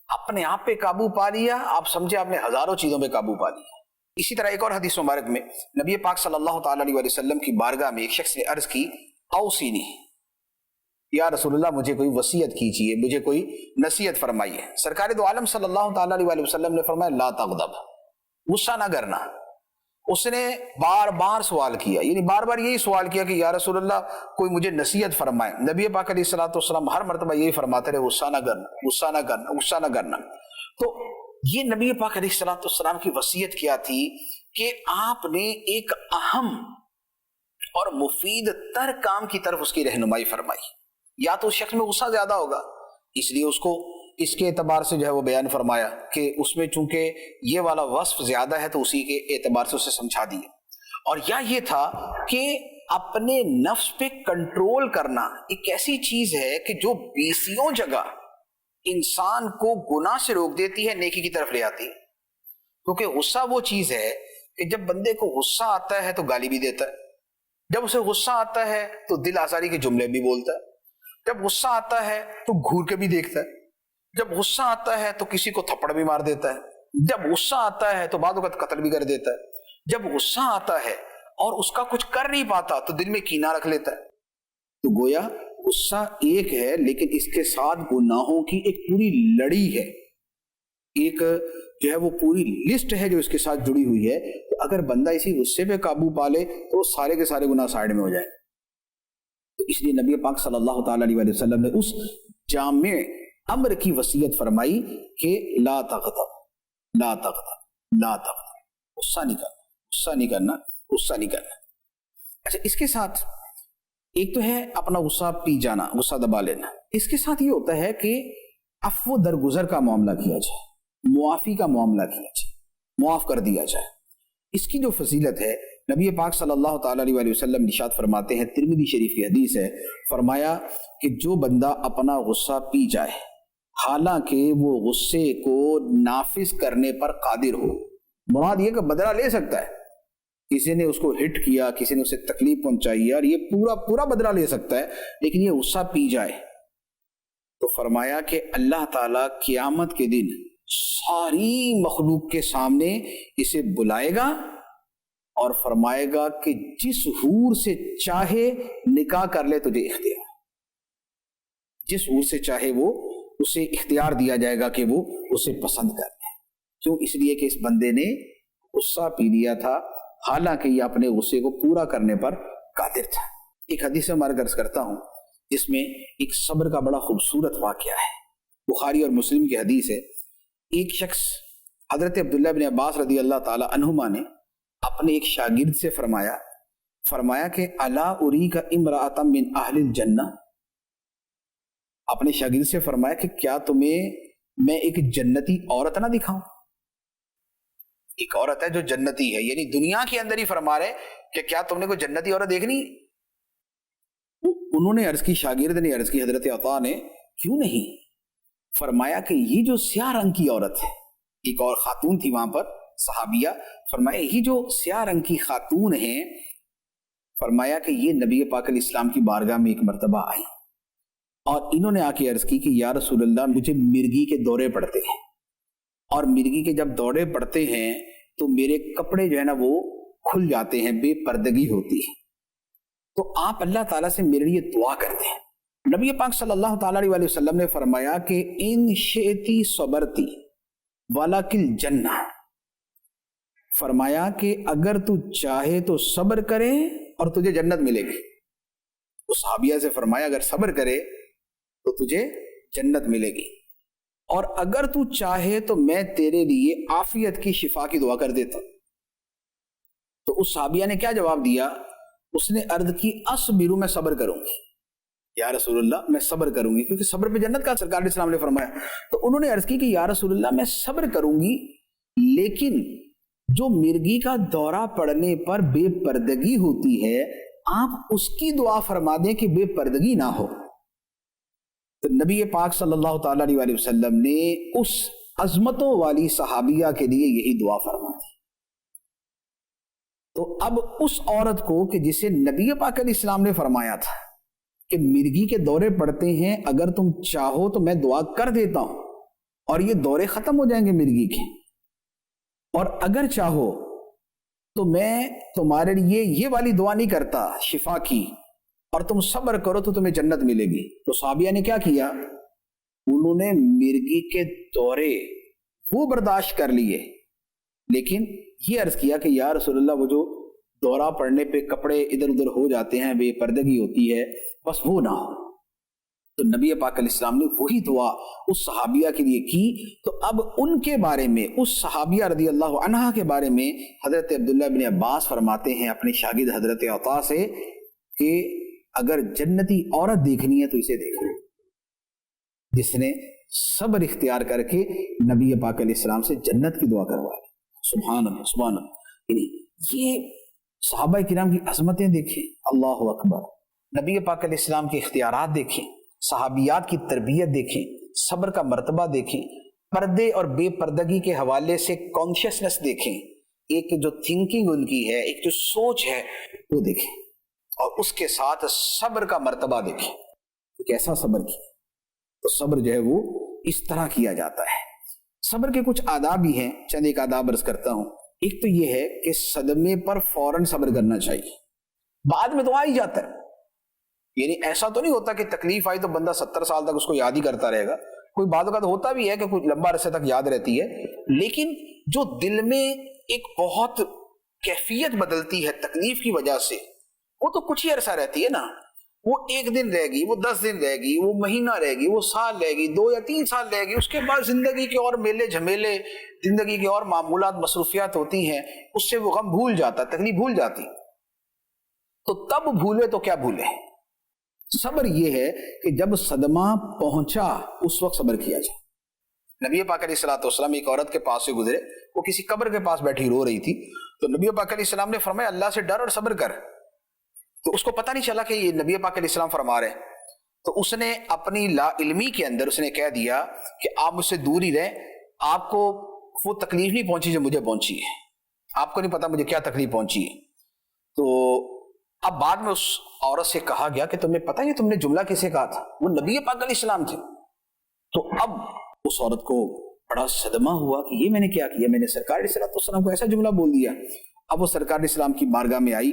B: اپنے آپ پہ قابو پا لیا، آپ سمجھے آپ نے ہزاروں چیزوں پہ قابو پا لیا۔ اسی طرح ایک اور حدیث مبارک میں نبی پاک صلی اللہ تعالی علیہ وسلم کی بارگاہ میں ایک شخص نے عرض کی، اوصینی، یا رسول اللہ مجھے کوئی وصیت کیجیے، مجھے کوئی نصیحت فرمائیے۔ سرکار دو عالم صلی اللہ تعالی علیہ وسلم نے فرمایا لا تغضب، غصہ نہ کرنا۔ اس نے بار بار سوال کیا، یعنی بار بار یہی سوال کیا کہ یا رسول اللہ کوئی مجھے نصیحت فرمائے۔ نبی پاک علیہ الصلوۃ والسلام ہر مرتبہ یہی فرماتے رہے، غصہ نہ کرنا، غصہ نہ کرنا، غصہ نہ کرنا۔ تو یہ نبی پاک علیہ الصلوۃ والسلام کی وصیت کیا تھی کہ آپ نے ایک اہم اور مفید تر کام کی طرف اس کی رہنمائی فرمائی۔ یا تو اس شخص میں غصہ زیادہ ہوگا، اس لیے اس کو اس کے اعتبار سے جو ہے وہ بیان فرمایا کہ اس میں چونکہ یہ والا وصف زیادہ ہے تو اسی کے اعتبار سے اسے سمجھا دیا۔ اور یا یہ تھا کہ اپنے نفس پہ کنٹرول کرنا ایک ایسی چیز ہے کہ جو 20 جگہ انسان کو گناہ سے روک دیتی ہے، نیکی کی طرف لے آتی ہے۔ کیونکہ غصہ وہ چیز ہے کہ جب بندے کو غصہ آتا ہے تو گالی بھی دیتا ہے، جب اسے غصہ آتا ہے تو دل آزاری کے جملے بھی بولتا ہے، جب غصہ آتا ہے تو گھور کے بھی دیکھتا ہے، جب غصہ آتا ہے تو کسی کو تھپڑ بھی مار دیتا ہے، جب غصہ آتا ہے تو بعض اوقات قتل بھی کر دیتا ہے، جب غصہ آتا ہے اور اس کا کچھ کر نہیں پاتا تو دل میں کینہ رکھ لیتا ہے۔ تو گویا غصہ ایک ہے، لیکن اس کے ساتھ گناہوں کی ایک پوری لڑی ہے، ایک جو ہے وہ پوری لسٹ ہے جو اس کے ساتھ جڑی ہوئی ہے۔ تو اگر بندہ اسی غصے پہ قابو پا لے تو وہ سارے کے سارے گناہ سائڈ میں ہو جائیں۔ تو اس لیے نبی پاک صلی اللہ تعالی علیہ وسلم نے اس جامع امر کی وصیت فرمائی کہ لا تغضب، لا تغضب، لا تغضب، غصہ نہیں کرنا، غصہ نہیں کرنا، غصہ نہیں کرنا۔ اچھا، اس کے ساتھ ایک تو ہے اپنا غصہ پی جانا، غصہ دبا لینا، اس کے ساتھ یہ ہوتا ہے کہ عفو درگزر کا معاملہ کیا جائے، معافی کا معاملہ کیا جائے، معاف کر دیا جائے۔ اس کی جو فضیلت ہے نبی پاک صلی اللہ تعالی علیہ وسلم ارشاد فرماتے ہیں، ترمذی شریف کی حدیث ہے، فرمایا کہ جو بندہ اپنا غصہ پی جائے حالانکہ وہ غصے کو نافذ کرنے پر قادر ہو، مراد یہ کہ بدلہ لے سکتا ہے، کسی نے اس کو ہٹ کیا، کسی نے اسے تکلیف پہنچائی اور یہ پورا بدلہ لے سکتا ہے، لیکن یہ غصہ پی جائے تو فرمایا کہ اللہ تعالیٰ قیامت کے دن ساری مخلوق کے سامنے اسے بلائے گا اور فرمائے گا کہ جس حور سے چاہے نکاح کر لے تجھے اختیار، جس حور سے چاہے وہ اسے اختیار دیا جائے گا کہ وہ اسے پسند کر لے۔ کیوں؟ اس لیے کہ اس بندے نے غصہ پی لیا تھا حالانکہ یہ اپنے غصے کو پورا کرنے پر قادر تھا۔ ایک حدیث میں عرض کرتا ہوں جس میں ایک صبر کا بڑا خوبصورت واقعہ ہے، بخاری اور مسلم کی حدیث ہے۔ ایک شخص حضرت عبداللہ بن عباس رضی اللہ تعالی عنہما نے اپنے ایک شاگرد سے فرمایا کہ الا اریک امرأۃ من اہل الجنہ، اپنے شاگرد سے فرمایا کہ کیا تمہیں میں ایک جنتی عورت نہ دکھاؤں؟ ایک عورت ہے جو جنتی ہے، یعنی دنیا کے اندر ہی فرما رہے کہ کیا تم نے کوئی جنتی عورت دیکھنی؟ انہوں نے عرض کی، شاگرد نے عرض کی حضرت عطا نے، کیوں نہیں؟ فرمایا کہ یہ جو سیاہ رنگ کی عورت ہے، ایک اور خاتون تھی وہاں پر صحابیہ، فرمایا یہ جو سیاہ رنگ کی خاتون ہیں، فرمایا کہ یہ نبی پاک علیہ السلام کی بارگاہ میں ایک مرتبہ آئی اور انہوں نے آ کے عرض کی کہ یا رسول اللہ مجھے مرگی کے دورے پڑتے ہیں، اور مرگی کے جب دورے پڑتے ہیں تو میرے کپڑے جو ہے نا وہ کھل جاتے ہیں، بے پردگی ہوتی ہے، تو آپ اللہ تعالیٰ سے میرے لیے دعا کر دیں۔ نبی پاک صلی اللہ تعالیٰ علیہ وسلم نے فرمایا کہ ان شئتی صبرتی ولکل جنہ، فرمایا کہ اگر تو چاہے تو صبر کرے اور تجھے جنت ملے گی۔ اس صحابیہ سے فرمایا اگر صبر کرے تو تجھے جنت ملے گی، اور اگر تو چاہے تو میں تیرے لیے عافیت کی شفا کی دعا کر دیتا۔ تو اس صحابیہ نے کیا جواب دیا؟ اس نے عرض کی اصبر، میں صبر کروں گی یا رسول اللہ، میں صبر کروں گی، کیونکہ صبر پہ جنت کا سرکار علیہ السلام نے فرمایا۔ تو انہوں نے عرض کی کہ یا رسول اللہ میں صبر کروں گی، لیکن جو مرگی کا دورہ پڑنے پر بے پردگی ہوتی ہے آپ اس کی دعا فرما دیں کہ بے پردگی نہ ہو۔ تو نبی پاک صلی اللہ تعالیٰ علیہ وسلم نے اس عظمتوں والی صحابیہ کے لیے یہی دعا فرما دی۔ تو اب اس عورت کو کہ جسے نبی پاک علیہ السلام نے فرمایا تھا کہ مرگی کے دورے پڑتے ہیں، اگر تم چاہو تو میں دعا کر دیتا ہوں اور یہ دورے ختم ہو جائیں گے مرگی کے، اور اگر چاہو تو میں تمہارے لیے یہ والی دعا نہیں کرتا شفا کی، اور تم صبر کرو تو تمہیں جنت ملے گی۔ تو صحابیہ نے کیا کیا؟ انہوں نے مرگی کے دورے وہ برداشت کر لیے، لیکن یہ عرض کیا کہ یا رسول اللہ وہ جو دورہ پڑنے پہ کپڑے ادھر ادھر ہو جاتے ہیں، بے پردگی ہوتی ہے، بس وہ نہ ہو۔ تو نبی پاک علیہ السلام نے وہی دعا اس صحابیہ کے لیے کی۔ تو اب ان کے بارے میں، اس صحابیہ رضی اللہ عنہا کے بارے میں حضرت عبداللہ بن عباس فرماتے ہیں اپنے شاگرد حضرت عطا سے کہ اگر جنتی عورت دیکھنی ہے تو اسے دیکھو، جس نے صبر اختیار کر کے نبی پاک علیہ السلام سے جنت کی دعا کروا لی۔ سبحان اللہ، سبحان اللہ۔ یہ صحابہ کرام کی عظمتیں دیکھیں، اللہ اکبر، نبی پاک علیہ السلام کے اختیارات دیکھیں، صحابیات کی تربیت دیکھیں، صبر کا مرتبہ دیکھیں، پردے اور بے پردگی کے حوالے سے کانشیسنس دیکھیں، ایک جو تھنکنگ ان کی ہے، ایک جو سوچ ہے وہ دیکھیں، اور اس کے ساتھ صبر کا مرتبہ دیکھیں کہ کیسا صبر کیا۔ تو صبر جو ہے وہ اس طرح کیا جاتا ہے۔ صبر کے کچھ آداب بھی ہیں، چند ایک آداب عرض کرتا ہوں۔ ایک تو یہ ہے کہ صدمے پر فوراً صبر کرنا چاہیے، بعد میں تو آ ہی جاتا ہے، یعنی ایسا تو نہیں ہوتا کہ تکلیف آئی تو بندہ 70 سال تک اس کو یاد ہی کرتا رہے گا۔ کوئی بعد اوقات ہوتا بھی ہے کہ کچھ لمبا عرصے تک یاد رہتی ہے، لیکن جو دل میں ایک بہت کیفیت بدلتی ہے تکلیف کی وجہ سے، وہ تو کچھ ہی عرصہ رہتی ہے نا، وہ 1 دن رہے گی، وہ 10 دن رہے گی، وہ مہینہ رہے گی، وہ سال رہے گی، 2 یا 3 سال رہے گی، اس کے بعد زندگی کے اور میلے جھمیلے، زندگی کے اور معمولات مصروفیات ہوتی ہیں، اس سے وہ غم بھول جاتا، تکلیف بھول جاتی۔ تو تب بھولے تو کیا بھولے۔ صبر یہ ہے کہ جب صدمہ پہنچا اس وقت صبر کیا جائے۔ نبی پاک علیہ الصلوۃ والسلام ایک عورت کے پاس سے گزرے، وہ کسی قبر کے پاس بیٹھی رو رہی تھی، تو نبی پاک علیہ السلام نے فرمایا اللہ سے ڈر اور صبر کر۔ تو اس کو پتہ نہیں چلا کہ یہ نبی پاک علیہ السلام فرما رہے ہیں، تو اس نے اپنی لا علمی کے اندر اس نے کہہ دیا کہ آپ مجھ سے دور ہی رہیں، آپ کو وہ تکلیف نہیں پہنچی جو مجھے پہنچی ہے، آپ کو نہیں پتا مجھے کیا تکلیف پہنچی ہے۔ تو اب بعد میں اس عورت سے کہا گیا کہ تمہیں پتہ ہے تم نے جملہ کسے کہا تھا؟ وہ نبی پاک علیہ السلام تھے۔ تو اب اس عورت کو بڑا صدمہ ہوا کہ یہ میں نے کیا کیا، میں نے سرکار علیہ السلام کو ایسا جملہ بول دیا۔ اب وہ سرکار علیہ السلام کی بارگاہ میں آئی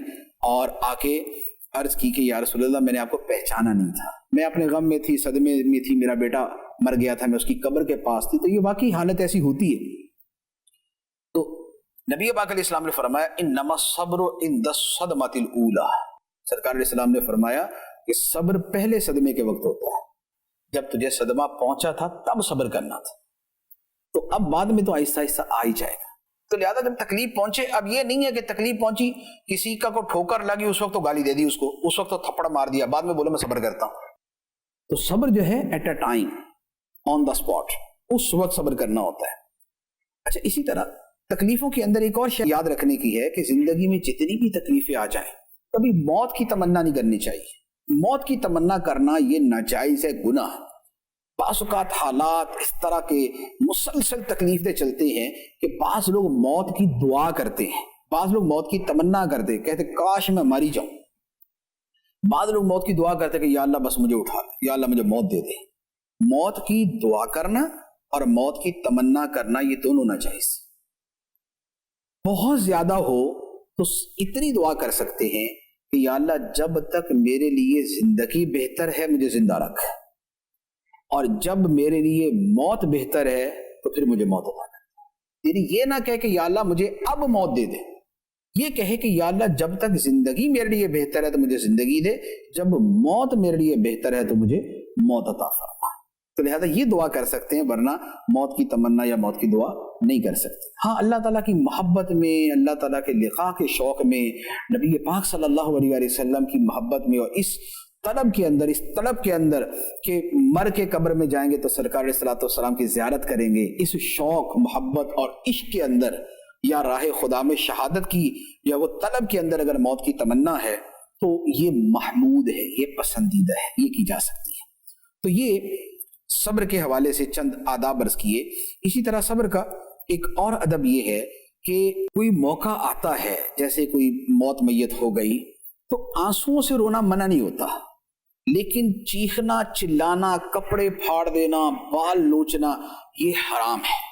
B: اور آ کے عرض کی کہ یا رسول اللہ میں نے آپ کو پہچانا نہیں تھا، میں اپنے غم میں تھی، صدمے میں تھی، میرا بیٹا مر گیا تھا، میں اس کی قبر کے پاس تھی۔ تو یہ واقعی حالت ایسی ہوتی ہے۔ تو نبی پاک علیہ السلام نے فرمایا انما الصبر عند الصدمۃ الاولی، سرکار علیہ السلام نے فرمایا کہ صبر پہلے صدمے کے وقت ہوتا ہے، جب تجھے صدمہ پہنچا تھا تب صبر کرنا تھا، تو اب بعد میں تو آہستہ آہستہ آ ہی جائے گا۔ تو لہٰذا جب تکلیف پہنچے، اب یہ نہیں ہے کہ تکلیف پہنچی کسی کا کو ٹھوکر لگی اس وقت تو گالی دے دی اس کو، اس وقت تو تھپڑ مار دیا، بعد میں بولے میں صبر کرتا ہوں۔ تو صبر جو ہے at a time, on the spot, اس وقت صبر کرنا ہوتا ہے۔ اچھا، اسی طرح تکلیفوں کے اندر ایک اور شے یاد رکھنے کی ہے کہ زندگی میں جتنی بھی تکلیفیں آ جائیں کبھی موت کی تمنا نہیں کرنی چاہیے۔ موت کی تمنا کرنا یہ ناجائز ہے، گناہ۔ بعض اوقات حالات اس طرح کے مسلسل تکلیف دہ چلتے ہیں کہ بعض لوگ موت کی دعا کرتے ہیں، بعض لوگ موت کی تمنا کرتے ہیں، کہتے کاش میں مر ہی جاؤں۔ بعض لوگ موت کی دعا کرتے ہیں کہ یا اللہ بس مجھے اٹھا لے، یا اللہ مجھے موت دے دے۔ موت کی دعا کرنا اور موت کی تمنا کرنا یہ دونوں ناجائز۔ بہت زیادہ ہو تو اتنی دعا کر سکتے ہیں کہ یا اللہ جب تک میرے لیے زندگی بہتر ہے مجھے زندہ رکھ، اور جب میرے لیے موت بہتر ہے تو پھر مجھے موت عطا کر۔ یعنی یہ نہ کہے کہ یا اللہ مجھے اب موت دے دے، یہ کہے کہ یا اللہ جب تک زندگی میرے لیے بہتر ہے تو مجھے زندگی دے، جب موت میرے لیے بہتر ہے تو مجھے موت عطا فرما۔ تو لہذا یہ دعا کر سکتے ہیں، ورنہ موت کی تمنا یا موت کی دعا نہیں کر سکتے۔ ہاں اللہ تعالیٰ کی محبت میں، اللہ تعالیٰ کے لقاء کے شوق میں، نبی پاک صلی اللہ علیہ وآلہ وسلم کی محبت میں، اور اس طلب کے اندر کہ مر کے قبر میں جائیں گے تو سرکار علیہ الصلوۃ والسلام کی زیارت کریں گے، اس شوق، محبت اور عشق کے اندر یا راہ خدا میں شہادت کی یا وہ طلب کے اندر اگر موت کی تمنا ہے تو یہ محمود ہے، یہ پسندیدہ ہے، یہ کی جا سکتی ہے۔ تو یہ صبر کے حوالے سے چند آداب عرض کیے۔ اسی طرح صبر کا ایک اور ادب یہ ہے کہ کوئی موقع آتا ہے، جیسے کوئی موت میت ہو گئی تو آنسوؤں سے رونا منع نہیں ہوتا، لیکن چیخنا، چلانا، کپڑے پھاڑ دینا، بال نوچنا یہ حرام ہے۔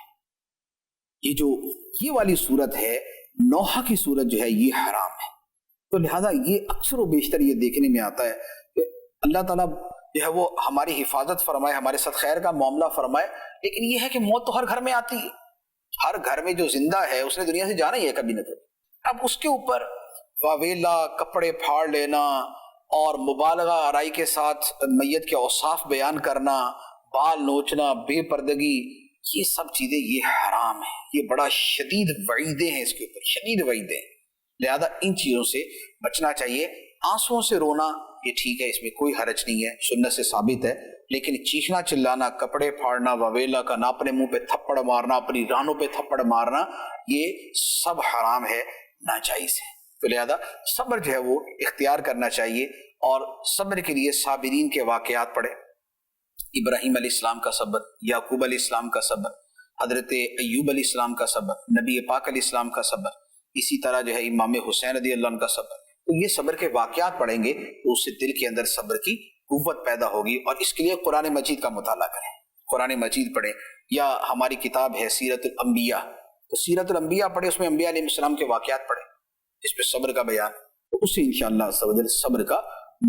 B: یہ والی صورت ہے، نوحہ کی صورت جو ہے یہ حرام ہے۔ تو لہذا یہ اکثر و بیشتر یہ دیکھنے میں آتا ہے کہ اللہ تعالیٰ جو ہے وہ ہماری حفاظت فرمائے، ہمارے ساتھ خیر کا معاملہ فرمائے، لیکن یہ ہے کہ موت تو ہر گھر میں آتی ہے، ہر گھر میں جو زندہ ہے اس نے دنیا سے جانا ہی ہے کبھی نہ کبھی۔ اب اس کے اوپر واویلا، کپڑے پھاڑ لینا اور مبالغہ آرائی کے ساتھ میت کے اوصاف بیان کرنا، بال نوچنا، بے پردگی، یہ سب چیزیں یہ حرام ہیں، یہ بڑا شدید وعیدیں ہیں، اس کے اوپر شدید وعیدیں ہیں۔ لہذا ان چیزوں سے بچنا چاہیے۔ آنسوؤں سے رونا یہ ٹھیک ہے، اس میں کوئی حرج نہیں ہے، سنت سے ثابت ہے، لیکن چیخنا چلانا، کپڑے پھاڑنا، واویلا کرنا، اپنے منہ پہ تھپڑ مارنا، اپنی رانوں پہ تھپڑ مارنا، یہ سب حرام ہے، ناجائز ہے۔ تو لہذا صبر جو ہے وہ اختیار کرنا چاہیے، اور صبر کے لیے صابرین کے واقعات پڑھیں۔ ابراہیم علیہ السلام کا صبر، یعقوب علیہ السلام کا صبر، حضرت ایوب علیہ السلام کا صبر، نبی پاک علیہ السلام کا صبر، اسی طرح جو ہے امام حسین رضی اللہ عنہ کا صبر۔ تو یہ صبر کے واقعات پڑھیں گے تو اس سے دل کے اندر صبر کی قوت پیدا ہوگی، اور اس کے لیے قرآن مجید کا مطالعہ کریں، قرآن مجید پڑھیں، یا ہماری کتاب ہے سیرت الانبیاء، تو سیرت الانبیاء پڑھیں، اس میں انبیاء علیہ السلام کے واقعات پڑھیں، اس پہ صبر کا بیان، تو اس سے انشاءاللہ عز و جل صبر کا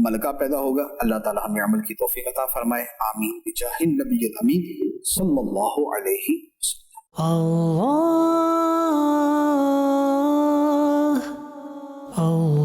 B: ملکہ پیدا ہوگا۔ اللہ تعالی ہمیں عمل کی توفیق عطا فرمائے، آمین بجاہ النبی الامین صلی اللہ علیہ وسلم۔
A: اللہ اللہ